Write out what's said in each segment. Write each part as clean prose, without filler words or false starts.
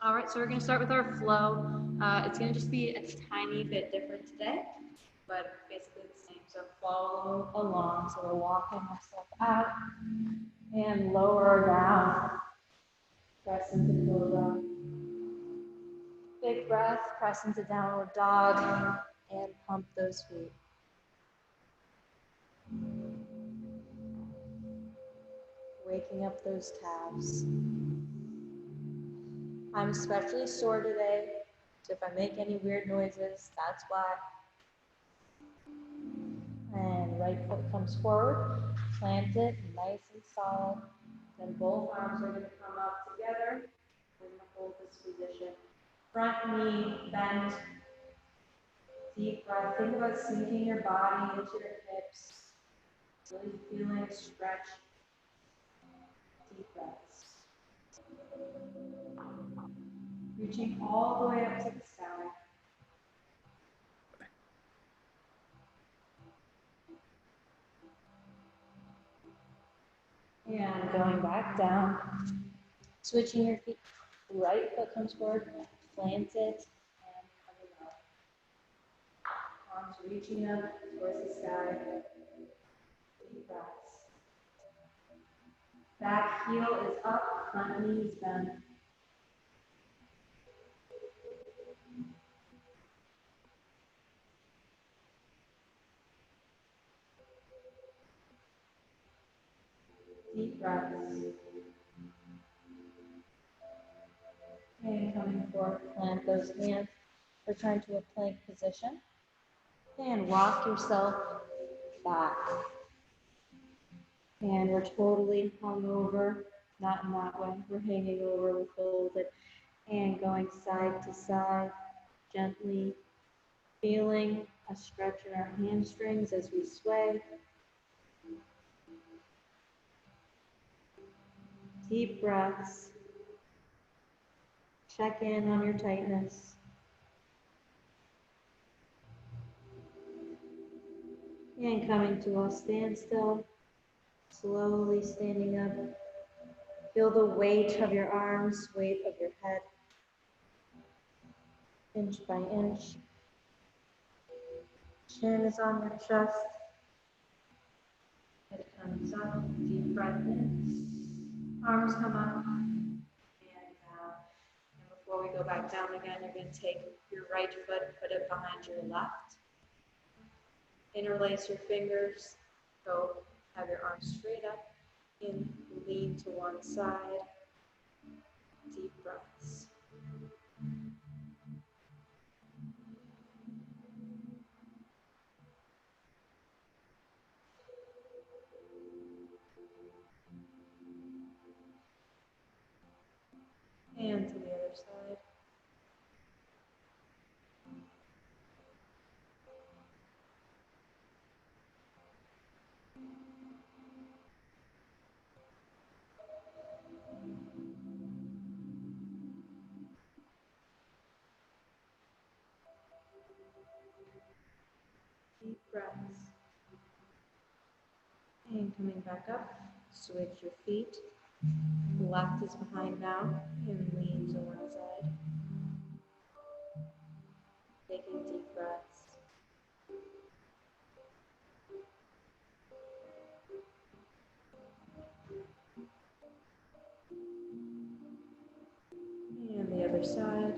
All right, so we're going to start with our flow. It's going to just be a tiny bit different today, but basically the same. So follow along. So we're walking ourselves out and lower down. Press into cobra. Big breath, press into downward dog, and pump those feet. Waking up those calves. I'm especially sore today, so if I make any weird noises, that's why. And right foot comes forward, plant it nice and solid. Then both arms are going to come up together. We're going to hold this position. Front knee bent. Deep breath. Think about sinking your body into your hips. Really feeling a stretch. Deep breaths. Reaching all the way up to the sky. And going back down. Switching your feet. Right foot comes forward. Plant it. And coming up. Arms reaching up towards the sky. Deep breaths. Back heel is up, front knee is bent. Deep breaths. And coming forward, plant those hands. Return to a plank position. And walk yourself back. And we're totally hung over, not in that way. We're hanging over, we're folded. And going side to side, gently feeling a stretch in our hamstrings as we sway. Deep breaths. Check in on your tightness. And coming to a standstill, slowly standing up. Feel the weight of your arms, weight of your head, inch by inch. Chin is on your chest. Head comes up, deep breath in. Arms come up and down. And before we go back down again, you're going to take your right foot, put it behind your left. Interlace your fingers. Go, have your arms straight up. In, lean to one side. Deep breaths. And to the other side. Deep breaths. And coming back up, switch your feet. Left is behind now, and lean to one side. Taking deep breaths. And the other side.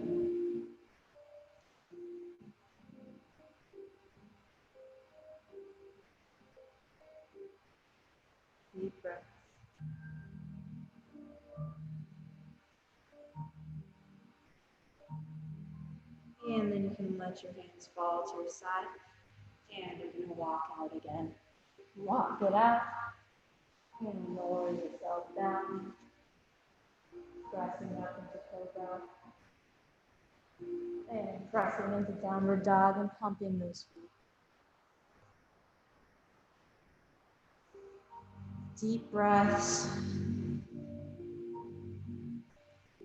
Deep breaths. And then you can let your hands fall to your side. And you're going to walk out again. Walk it out. And lower yourself down. Pressing up into cobra. And pressing into downward dog and pumping those feet. Deep breaths.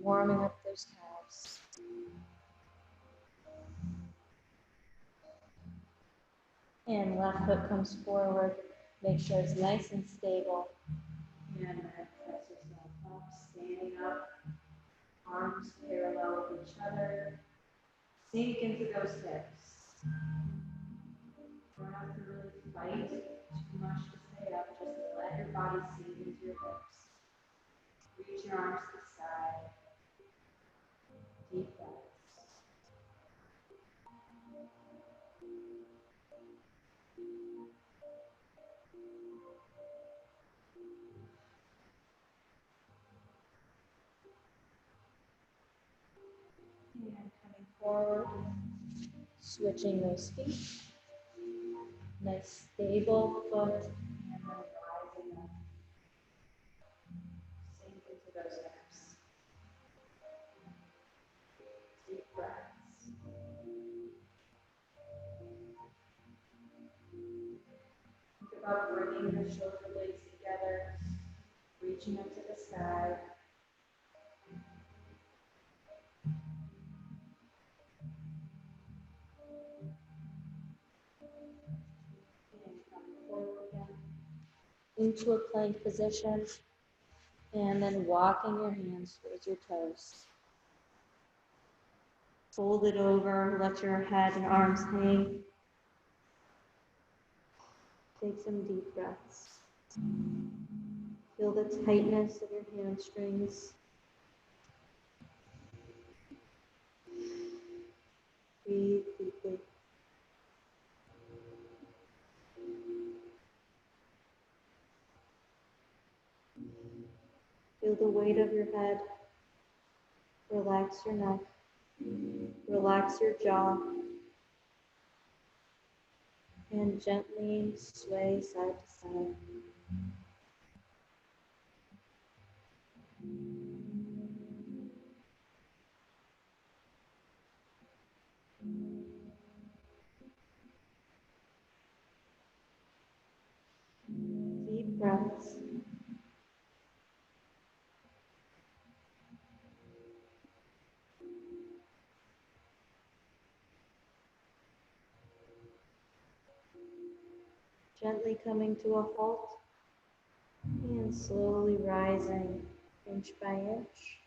Warming up those calves. And left foot comes forward. Make sure it's nice and stable. And press yourself up, standing up. Arms parallel each other. Sink into those hips. Don't have to really fight too much to stay up. Just let your body sink into your hips. Reach your arms to the sky. Deep breaths. And coming forward, switching those feet. Nice stable foot, and then rising up. Sink into those hips. Deep breaths. Think about bringing your shoulder blades together, reaching up to the sky. And coming forward again into a plank position, and then walking your hands towards your toes. Fold it over, let your head and arms hang. Take some deep breaths. Feel the tightness of your hamstrings. Breathe deeply. Feel the weight of your head. Relax your neck. Relax your jaw. And gently sway side to side. Deep breaths. Gently coming to a halt and slowly rising inch by inch.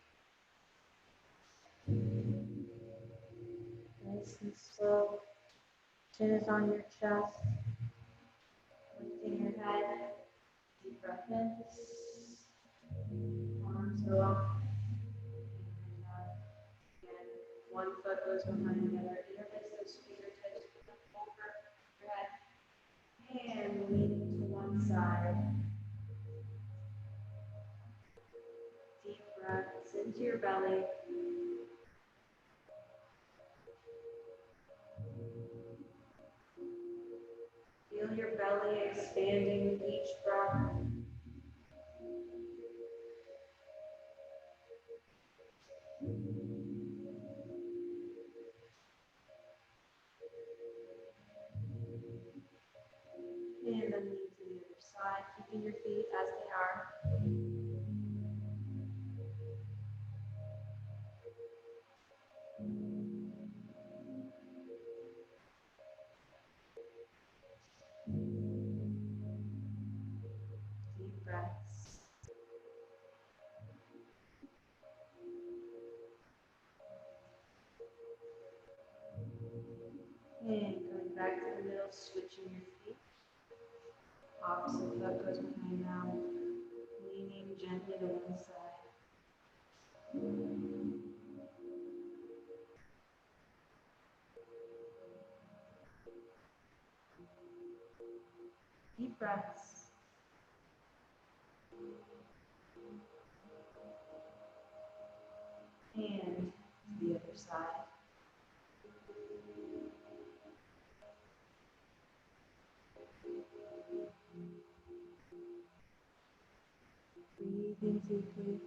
Nice and slow. Chin is on your chest. Lifting your head. Deep breath in. Arms go up. And down. Again, one foot goes behind the other. Interlace those fingertips over your head. And leaning to one side. Deep breaths into your belly. Feel your belly expanding with each breath. And then lean to the other side, keeping your feet as they are. Deep breaths. And coming back to the middle, switching your feet. Opposite foot goes behind now. Leaning gently to one side. Deep breaths. And to the other side. Breathing deeply.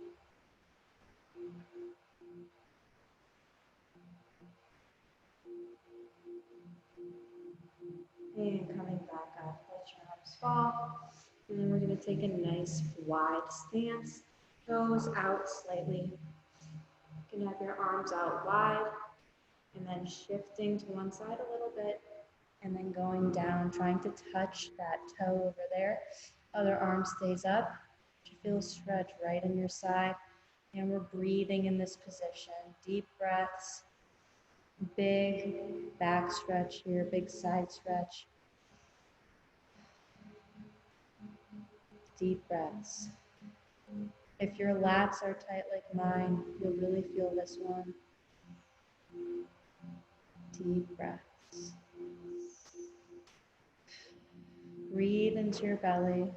And coming back up, let your arms fall. And then we're going to take a nice wide stance. Toes out slightly. You can have your arms out wide. And then shifting to one side a little bit. And then going down, trying to touch that toe over there. Other arm stays up. You feel a stretch right in your side. And we're breathing in this position. Deep breaths, big back stretch here, big side stretch. Deep breaths. If your lats are tight like mine, you'll really feel this one. Deep breaths. Breathe into your belly.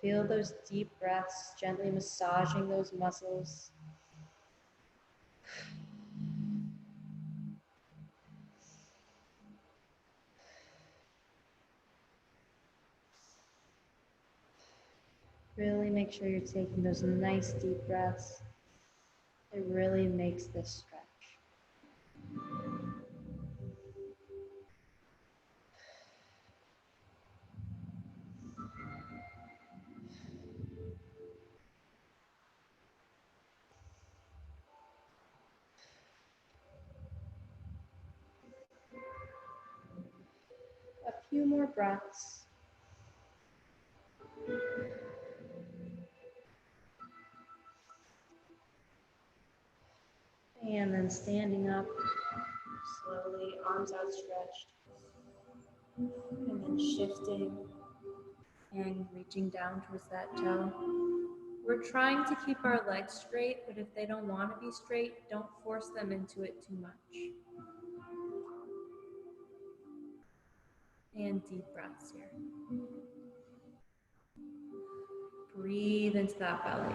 Feel those deep breaths gently massaging those muscles. Really make sure you're taking those nice deep breaths. It really makes this stretch. A few more breaths. And then standing up slowly, arms outstretched. And then shifting and reaching down towards that toe. We're trying to keep our legs straight, but if they don't want to be straight, don't force them into it too much. And deep breaths here. Breathe into that belly.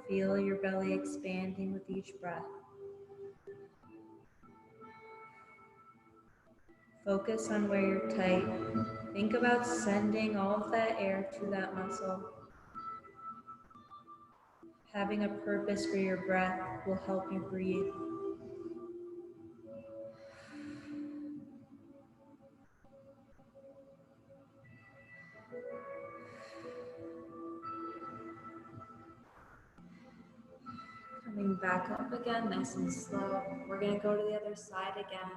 Feel your belly expanding with each breath. Focus on where you're tight. Think about sending all of that air to that muscle. Having a purpose for your breath will help you breathe. Coming back up again, nice and slow. We're going to go to the other side again.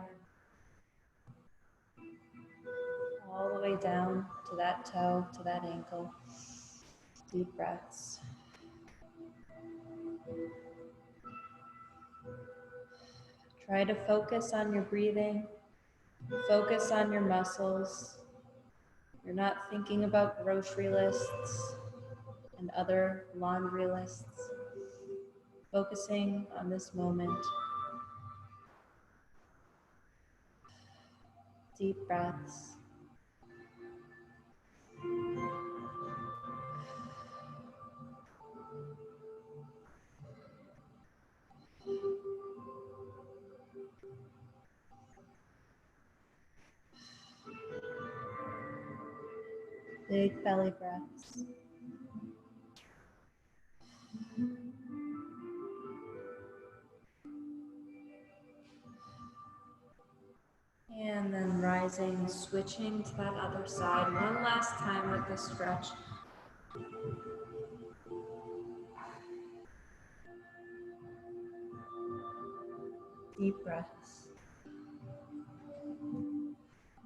All the way down to that toe, to that ankle. Deep breaths. Try to focus on your breathing. Focus on your muscles. You're not thinking about grocery lists and other laundry lists. Focusing on this moment. Deep breaths. Big belly breaths. And then rising, switching to that other side. One last time with this stretch. Deep breaths.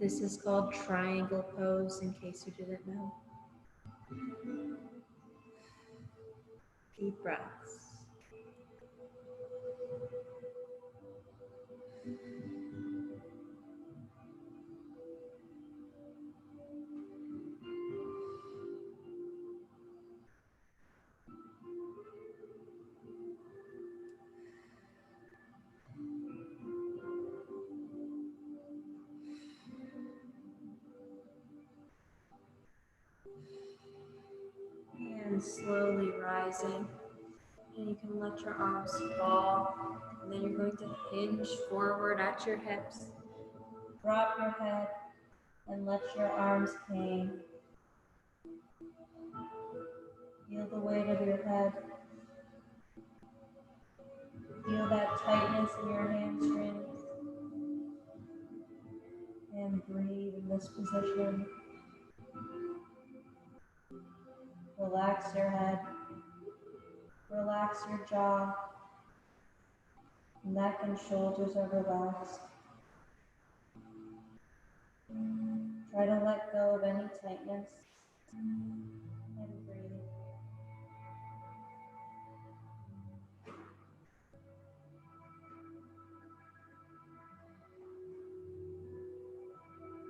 This is called triangle pose, in case you didn't know. Deep breaths. And slowly rising. And you can let your arms fall. And then you're going to hinge forward at your hips. Drop your head and let your arms hang. Feel the weight of your head. Feel that tightness in your hamstrings. And breathe in this position. Relax your head. Relax your jaw. Neck and shoulders are relaxed. Try to let go of any tightness. And breathe.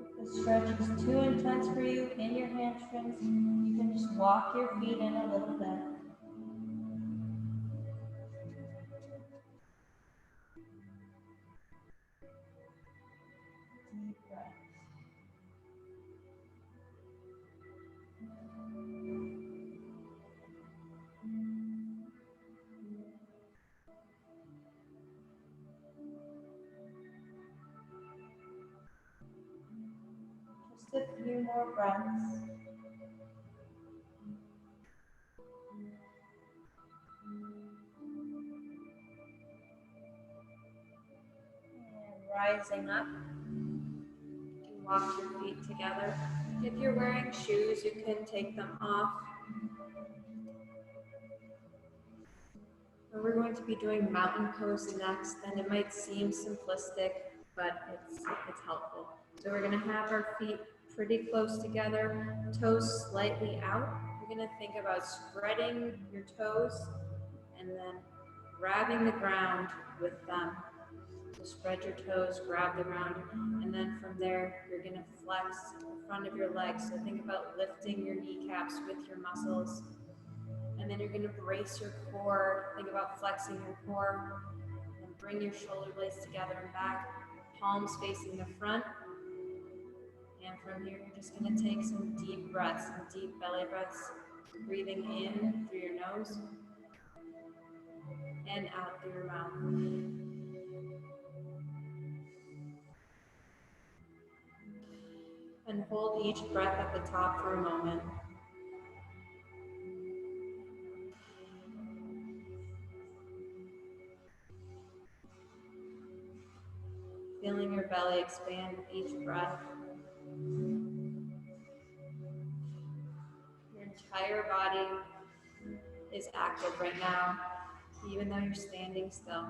If the stretch is too intense for you in your hamstrings, you can just walk your feet in a little bit. Deep breath. Just a few more breaths. And rising up, you can walk your feet together. If you're wearing shoes, you can take them off. We're going to be doing mountain pose next, and it might seem simplistic, but it's helpful. So we're going to have our feet pretty close together, toes slightly out. You're going to think about spreading your toes and then grabbing the ground with them. So spread your toes, grab the ground, and then from there, you're going to flex the front of your legs. So think about lifting your kneecaps with your muscles. And then you're going to brace your core. Think about flexing your core. And bring your shoulder blades together and back. Palms facing the front. And from here, you're just going to take some deep breaths, some deep belly breaths. Breathing in through your nose. And out through your mouth. And hold each breath at the top for a moment. Feeling your belly expand with each breath. Your entire body is active right now, even though you're standing still.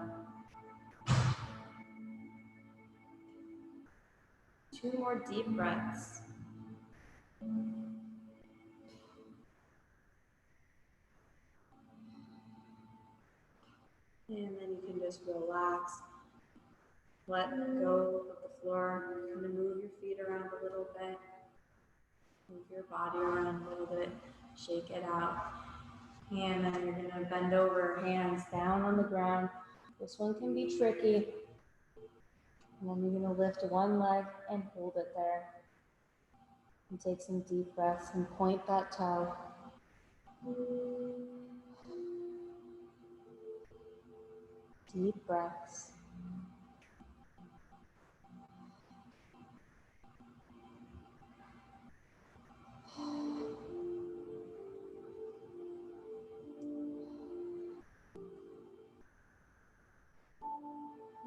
2 more deep breaths. And then you can just relax. Let go of the floor. Kind of move your feet around a little bit. Move your body around a little bit. Shake it out. And then you're going to bend over, hands down on the ground. This one can be tricky. And then you're going to lift one leg and hold it there. And take some deep breaths and point that toe. Deep breaths.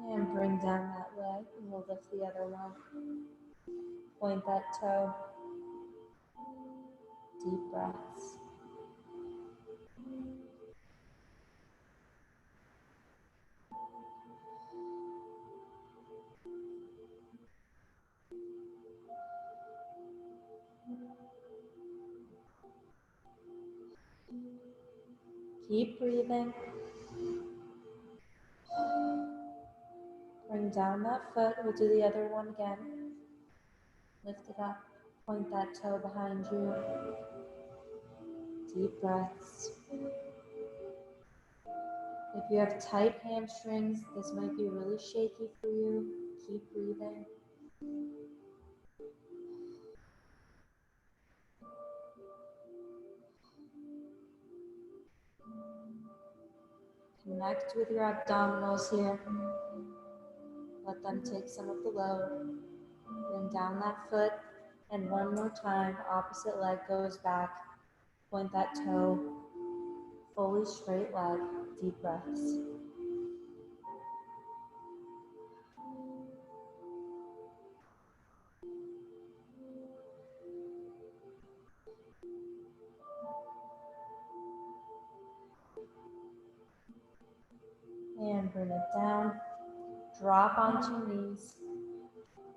And bring down that leg, and we'll lift the other one. Point that toe. Deep breaths. Keep breathing. Bring down that foot. We'll do the other one again. Lift it up. Point that toe behind you. Deep breaths. If you have tight hamstrings, this might be really shaky for you. Keep breathing. Connect with your abdominals here. Let them take some of the load. Bring down that foot. And one more time, opposite leg goes back. Point that toe. Fully straight leg. Deep breaths. bring it down. Drop onto your knees.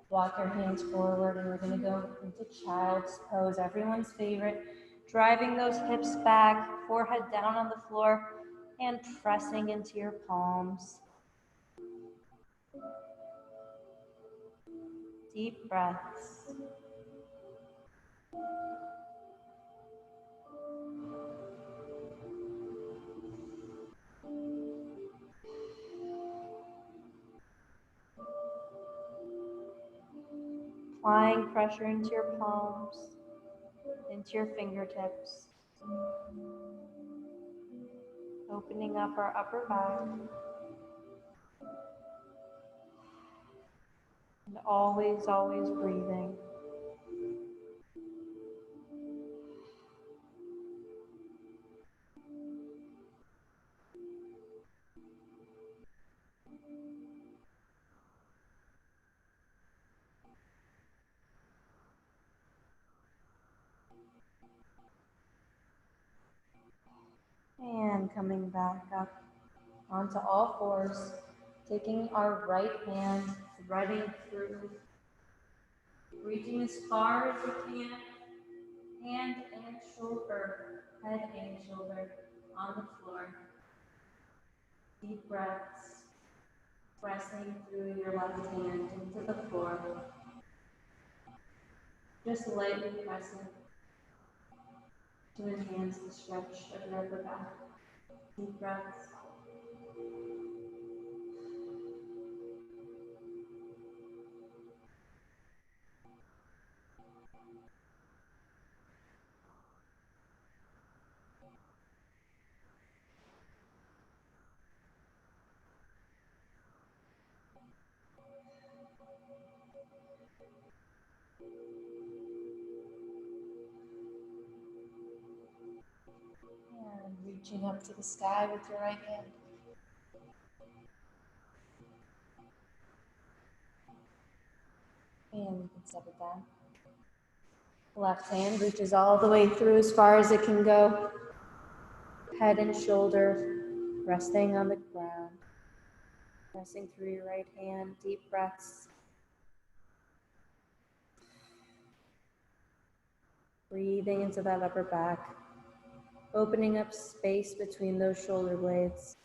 Walk your hands forward, and we're going to go into child's pose, everyone's favorite. Driving those hips back, forehead down on the floor, and pressing into your palms. Deep breaths. Applying pressure into your palms, into your fingertips. Opening up our upper back. And always, always breathing. And coming back up onto all fours, taking our right hand, threading through, reaching as far as you can, hand and shoulder, head and shoulder on the floor. Deep breaths, pressing through your left hand into the floor. Just lightly pressing to enhance the stretch of your upper back. Deep breaths. And reaching up to the sky with your right hand. And you can step it down. Left hand reaches all the way through as far as it can go. Head and shoulder resting on the ground. Pressing through your right hand. Deep breaths. Breathing into that upper back. Opening up space between those shoulder blades.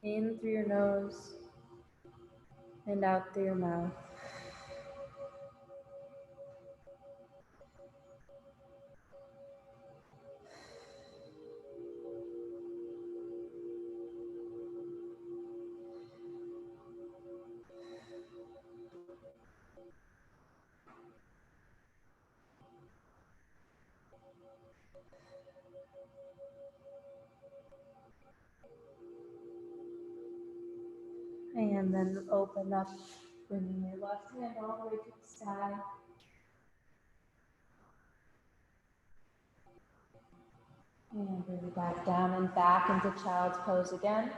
In through your nose and out through your mouth. And then open up, bringing your left hand all the way to the sky. And bring it back down and back into child's pose again.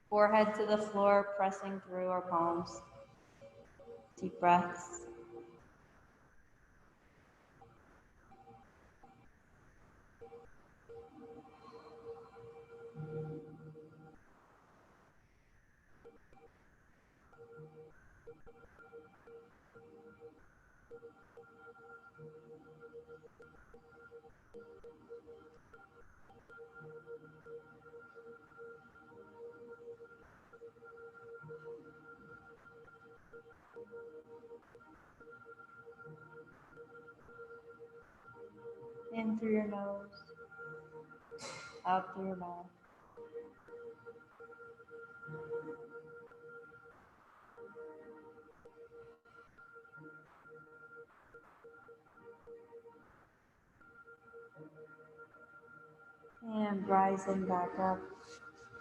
Forehead to the floor, pressing through our palms. Deep breaths. In through your nose, out through your mouth. And rising back up.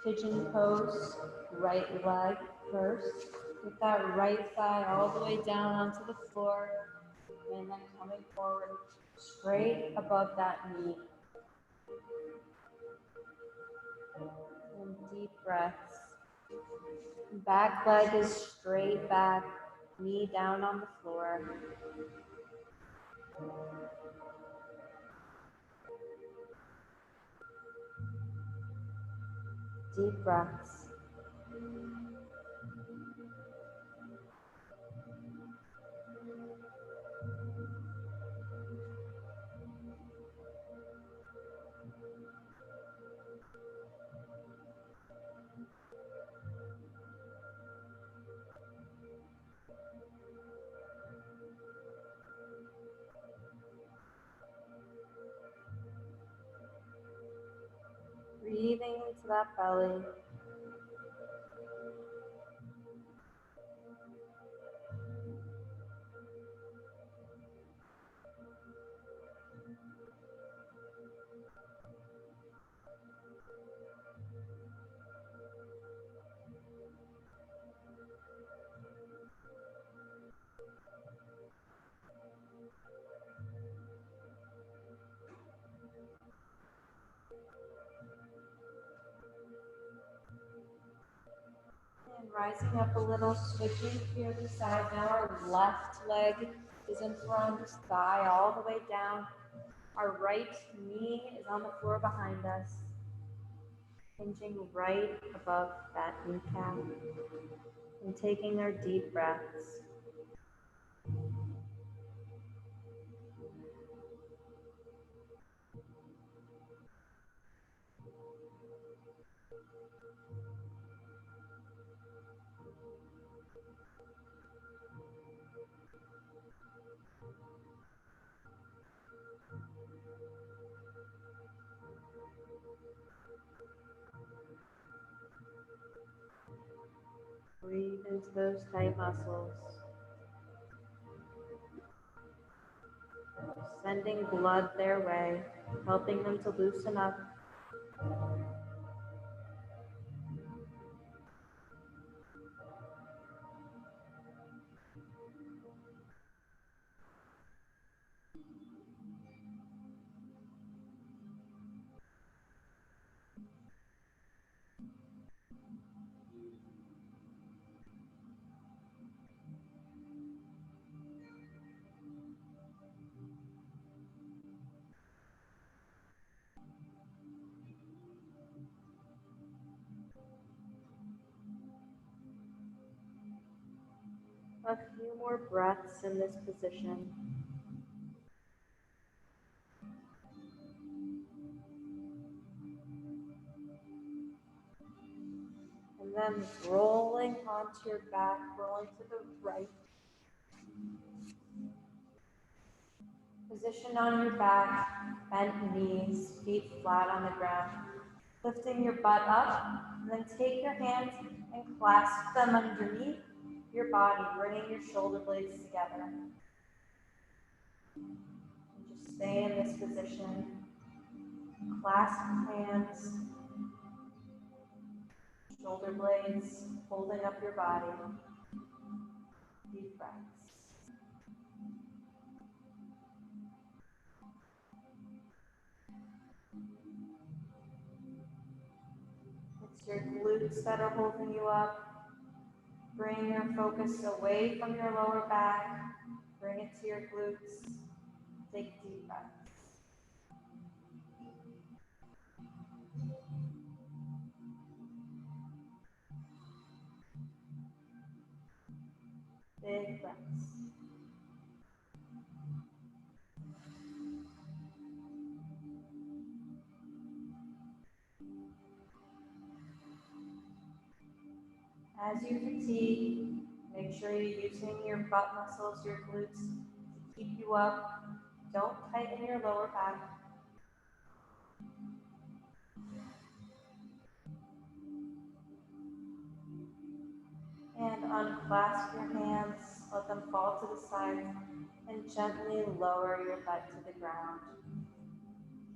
Pigeon pose, right leg first. With that right thigh all the way down onto the floor. And then coming forward straight above that knee. And deep breaths. Back leg is straight back. Knee down on the floor. Deep breaths. Breathing into that belly. And rising up a little, switching to the other side. Now our left leg is in front, thigh all the way down. Our right knee is on the floor behind us, hinging right above that kneecap. And taking our deep breaths. Breathe into those tight muscles. Sending blood their way, helping them to loosen up. A few more breaths in this position. And then rolling onto your back, rolling to the right. Position on your back, bent knees, feet flat on the ground. Lifting your butt up, and then take your hands and clasp them underneath your body, bringing your shoulder blades together. And just stay in this position. Clasp hands, shoulder blades, holding up your body. Deep breaths. It's your glutes that are holding you up. Bring your focus away from your lower back. Bring it to your glutes. Take deep breaths. Big breaths. As you fatigue, make sure you're using your butt muscles, your glutes, to keep you up. Don't tighten your lower back. And unclasp your hands, let them fall to the side, and gently lower your butt to the ground.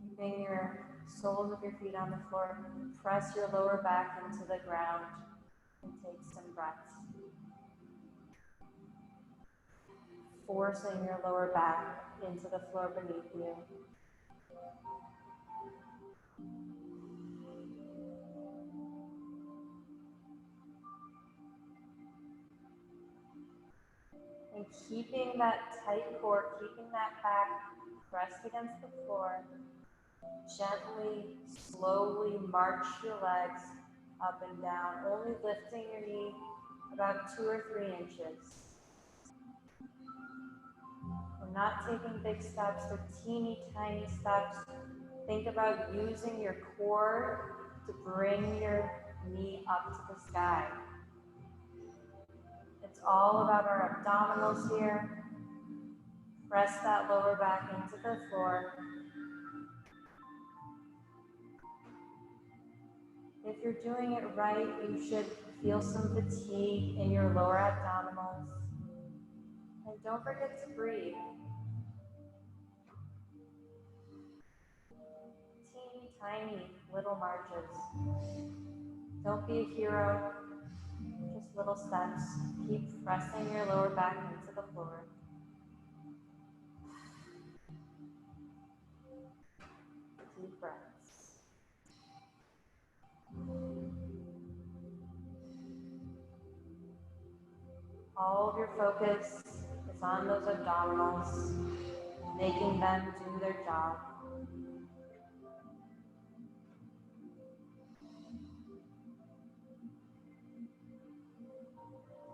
Keeping your soles of your feet on the floor, press your lower back into the ground, and take some breaths. Forcing your lower back into the floor beneath you. And keeping that tight core, keeping that back pressed against the floor, gently, slowly march your legs up and down, only lifting your knee about 2 or 3 inches. We're not taking big steps, they're teeny tiny steps. Think about using your core to bring your knee up to the sky. It's all about our abdominals here. Press that lower back into the floor. If you're doing it right, you should feel some fatigue in your lower abdominals. And don't forget to breathe. Teeny tiny little marches. Don't be a hero, just little steps. Keep pressing your lower back into the floor. Deep breaths. All of your focus is on those abdominals, making them do their job.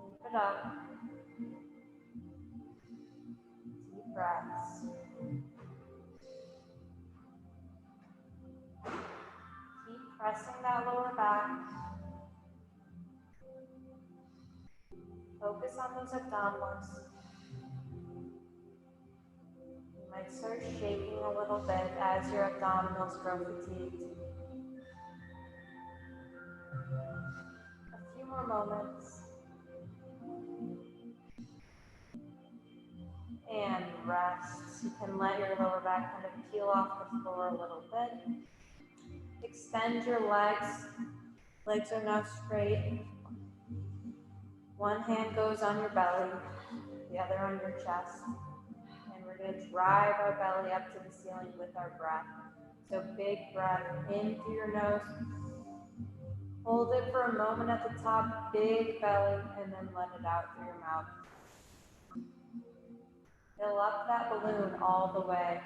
Keep it up. Deep breaths. Keep pressing that lower back. Focus on those abdominals. You might start shaking a little bit as your abdominals grow fatigued. A few more moments. And rest. You can let your lower back kind of peel off the floor a little bit. Extend your legs. Legs are now straight. One hand goes on your belly, the other on your chest. And we're going to drive our belly up to the ceiling with our breath. So big breath in through your nose. Hold it for a moment at the top, big belly, and then let it out through your mouth. Fill up that balloon all the way.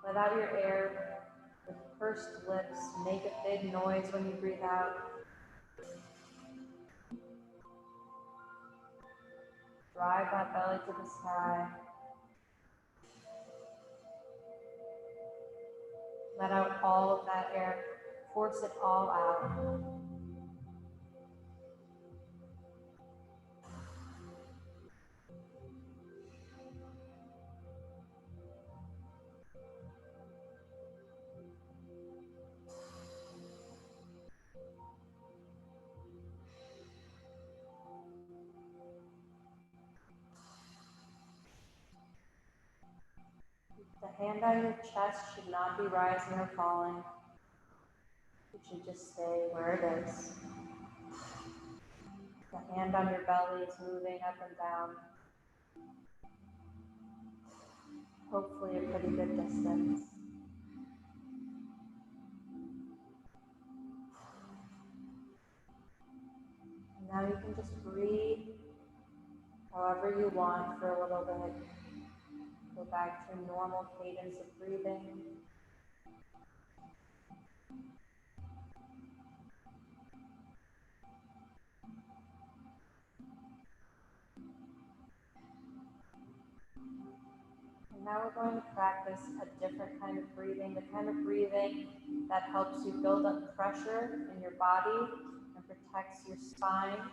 Let out your air with pursed lips. Make a big noise when you breathe out. Drive that belly to the sky. Let out all of that air. Force it all out. The hand on your chest should not be rising or falling. It should just stay where it is. The hand on your belly is moving up and down. Hopefully a pretty good distance. And now you can just breathe however you want for a little bit. Go back to a normal cadence of breathing. And now we're going to practice a different kind of breathing, the kind of breathing that helps you build up pressure in your body and protects your spine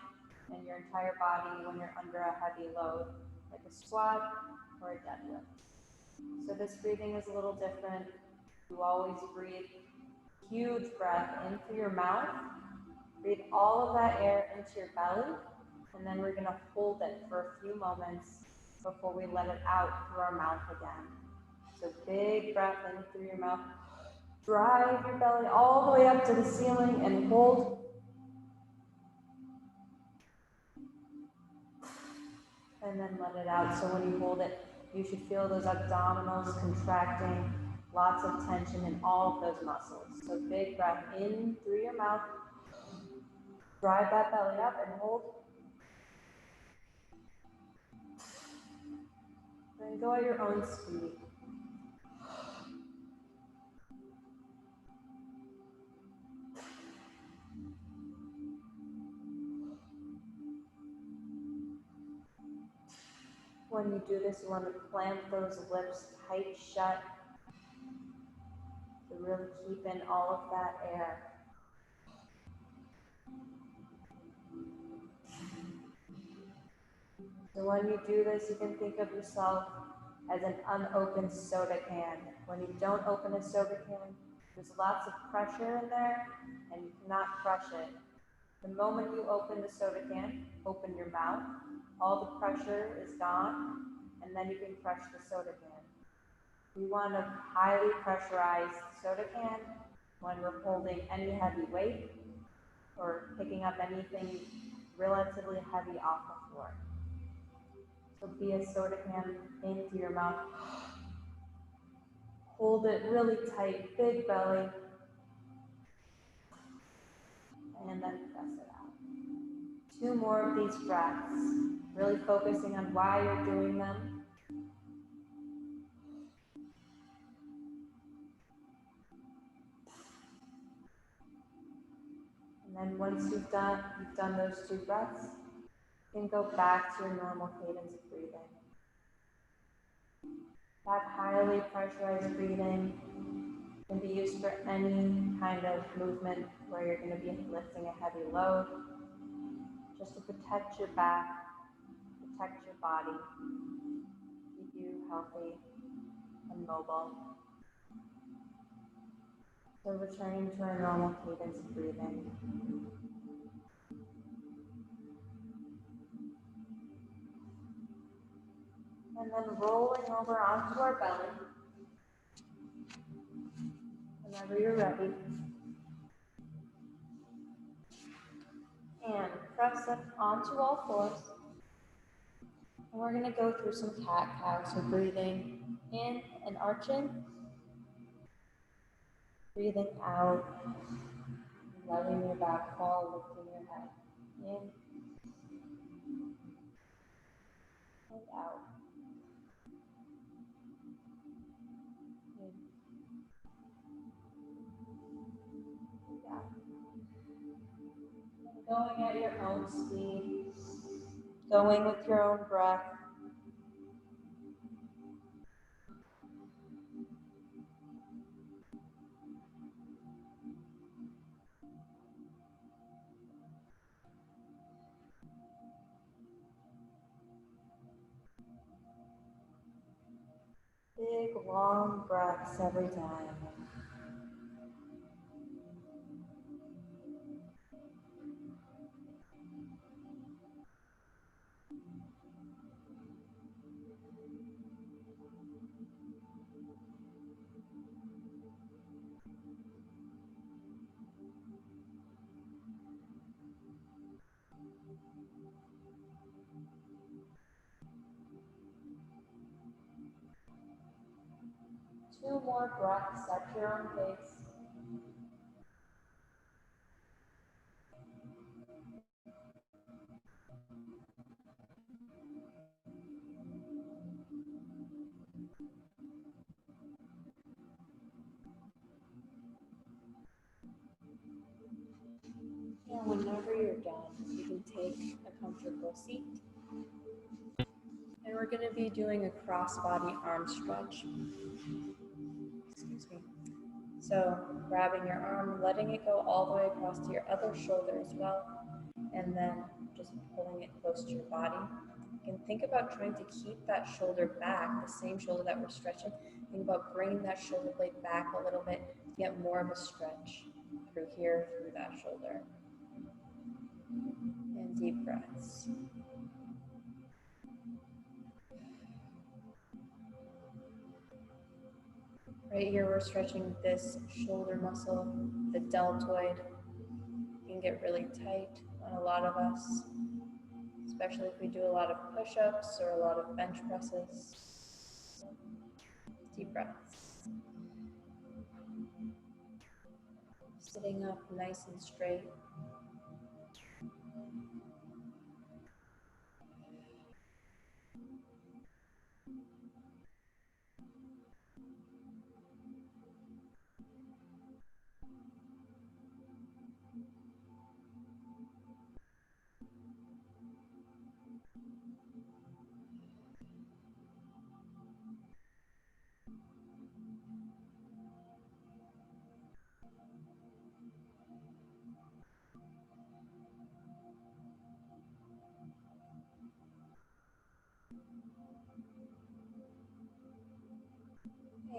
and your entire body when you're under a heavy load, like a squat or a deadlift. So this breathing is a little different. You always breathe huge breath in through your mouth. Breathe all of that air into your belly, and then we're going to hold it for a few moments before we let it out through our mouth again. So big breath in through your mouth. Drive your belly all the way up to the ceiling and hold. And then let it out. So when you hold it, you should feel those abdominals contracting, lots of tension in all of those muscles. So big breath in through your mouth. Drive that belly up and hold. Then go at your own speed. When you do this, you want to clamp those lips tight shut to really keep in all of that air. So when you do this, you can think of yourself as an unopened soda can. When you don't open a soda can, there's lots of pressure in there and you cannot crush it. The moment you open the soda can, open your mouth, all the pressure is gone, and then you can crush the soda can. We want a highly pressurized soda can when we're holding any heavy weight or picking up anything relatively heavy off the floor. So be a soda can into your mouth. Hold it really tight, big belly, and then press it out. 2 more of these breaths, really focusing on why you're doing them. And then once you've done those 2 breaths, you can go back to your normal cadence of breathing. That highly pressurized breathing can be used for any kind of movement where you're going to be lifting a heavy load, just to protect your back, protect your body, keep you healthy and mobile. So returning to our normal cadence of breathing. And then rolling over onto our belly. Whenever you're ready. And press up onto all fours. And we're going to go through some cat-cow. So breathing in and arching. Breathing out. Letting your back fall, lifting your head. In and out. In and out. Going at your own speed. Going with your own breath. Big, long breaths every time. Two more breaths at your own pace. And whenever you're done, you can take a comfortable seat. And we're going to be doing a cross-body arm stretch. Excuse me. So grabbing your arm, letting it go all the way across to your other shoulder as well, and then just pulling it close to your body. You can think about trying to keep that shoulder back, the same shoulder that we're stretching. Think about bringing that shoulder blade back a little bit to get more of a stretch through here, through that shoulder. And deep breaths. Right here, we're stretching this shoulder muscle, the deltoid. It can get really tight on a lot of us, especially if we do a lot of push-ups or a lot of bench presses. Deep breaths. Sitting up nice and straight.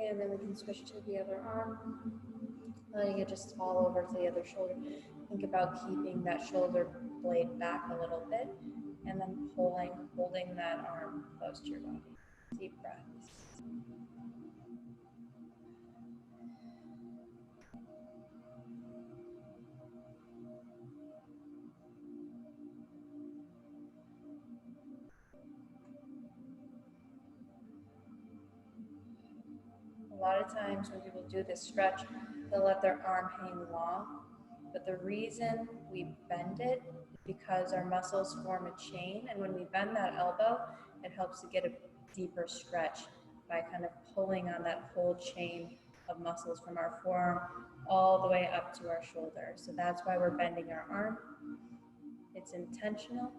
And then we can switch to the other arm, letting it just fall over to the other shoulder. Think about keeping that shoulder blade back a little bit, and then holding that arm close to your body. Deep breaths. A lot of times when people do this stretch, they'll let their arm hang long, but the reason we bend it is because our muscles form a chain, and when we bend that elbow, it helps to get a deeper stretch by kind of pulling on that whole chain of muscles from our forearm all the way up to our shoulder. So that's why we're bending our arm. It's intentional,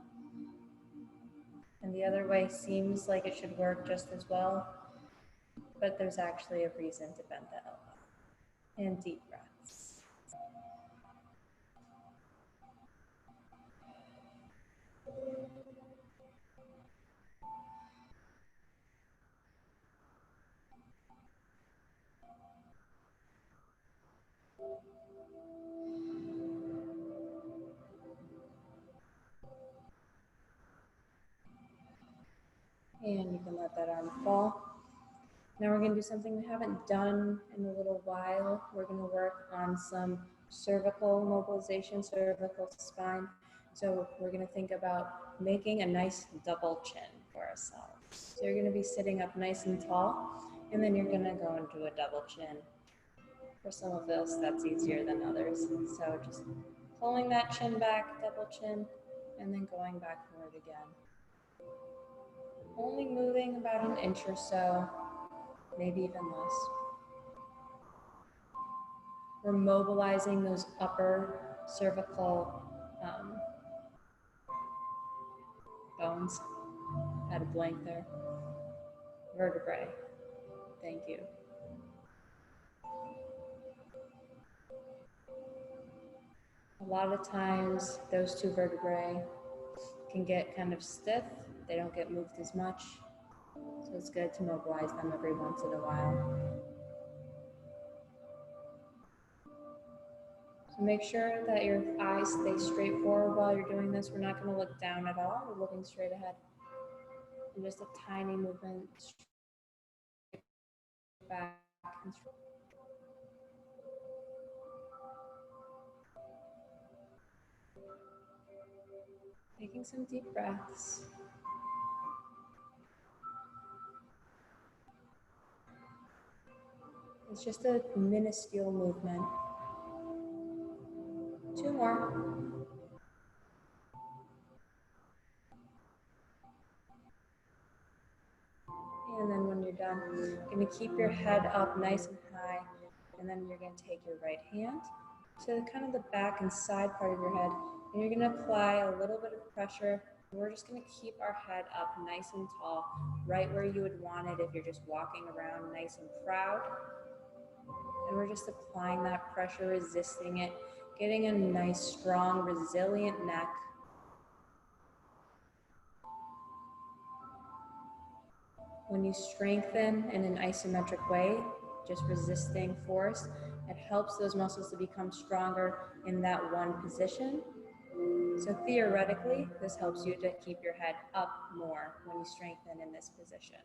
and the other way seems like it should work just as well, but there's actually a reason to bend the elbow. And deep breaths. And you can let that arm fall. Now we're going to do something we haven't done in a little while. We're going to work on some cervical mobilization, cervical spine. So we're going to think about making a nice double chin for ourselves. So you're going to be sitting up nice and tall, and then you're going to go into a double chin. For some of us, that's easier than others. So just pulling that chin back, double chin, and then going back forward again. Only moving about an inch or so, maybe even less. We're mobilizing those upper cervical bones. Had a blank there. Vertebrae. Thank you. A lot of times, those two vertebrae can get kind of stiff. They don't get moved as much. So it's good to mobilize them every once in a while. So make sure that your eyes stay straight forward while you're doing this. We're not going to look down at all. We're looking straight ahead. And just a tiny movement straight back and straight. Taking some deep breaths. It's just a minuscule movement. 2 more. And then when you're done, you're going to keep your head up nice and high, and then you're going to take your right hand to kind of the back and side part of your head, and you're going to apply a little bit of pressure. We're just going to keep our head up nice and tall, right where you would want it if you're just walking around nice and proud. And we're just applying that pressure, resisting it, getting a nice, strong, resilient neck. When you strengthen in an isometric way, just resisting force, it helps those muscles to become stronger in that one position. So theoretically, this helps you to keep your head up more when you strengthen in this position,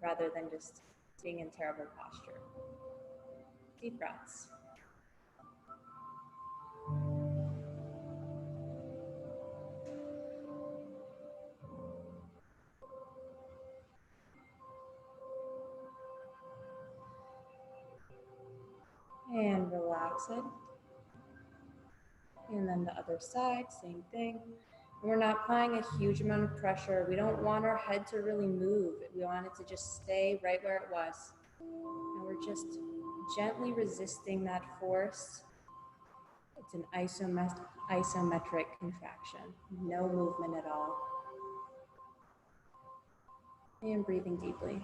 rather than just being in terrible posture. Deep breaths. And relax it. And then the other side, same thing. We're not applying a huge amount of pressure. We don't want our head to really move. We want it to just stay right where it was. And we're just gently resisting that force. It's an isometric contraction, no movement at all. And breathing deeply.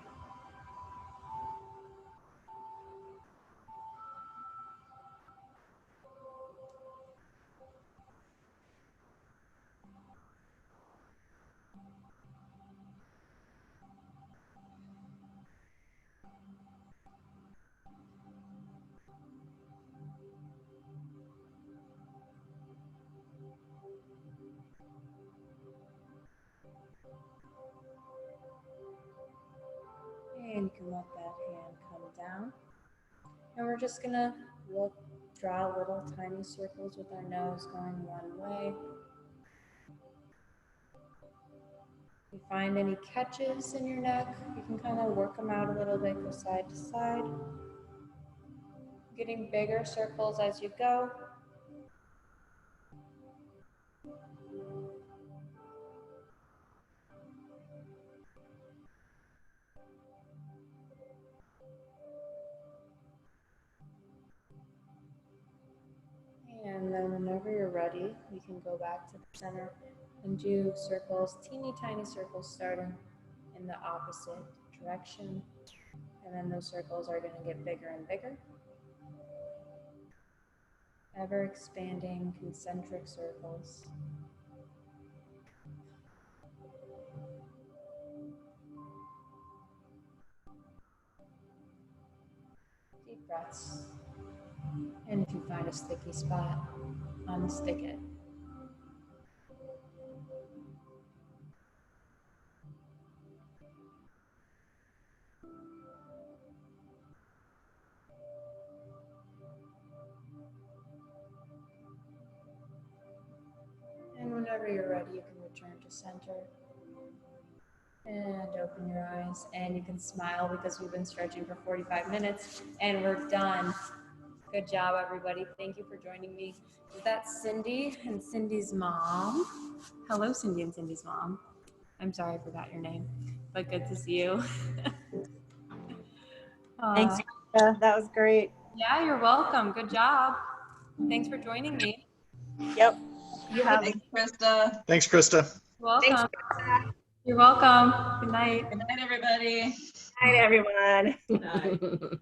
And you can let that hand come down. And we're just gonna draw little tiny circles with our nose going one way. If you find any catches in your neck, you can kind of work them out a little bit, go side to side. Getting bigger circles as you go. And then whenever you're ready, you can go back to the center and do circles, teeny tiny circles starting in the opposite direction. And then those circles are going to get bigger and bigger. Ever expanding concentric circles. Deep breaths. And if you find a sticky spot, unstick it. And whenever you're ready, you can return to center. And open your eyes, and you can smile because we've been stretching for 45 minutes and we're done. Good job, everybody. Thank you for joining me. That's Cindy and Cindy's mom. Hello, Cindy and Cindy's mom. I'm sorry I forgot your name, but good to see you. Thanks, Krista. That was great. Yeah, you're welcome. Good job. Thanks for joining me. Yep. You have Thanks, Krista. Thanks, Krista. Welcome. Thanks, Krista. You're welcome. Good night. Good night, everybody. Good night, everyone. Good night.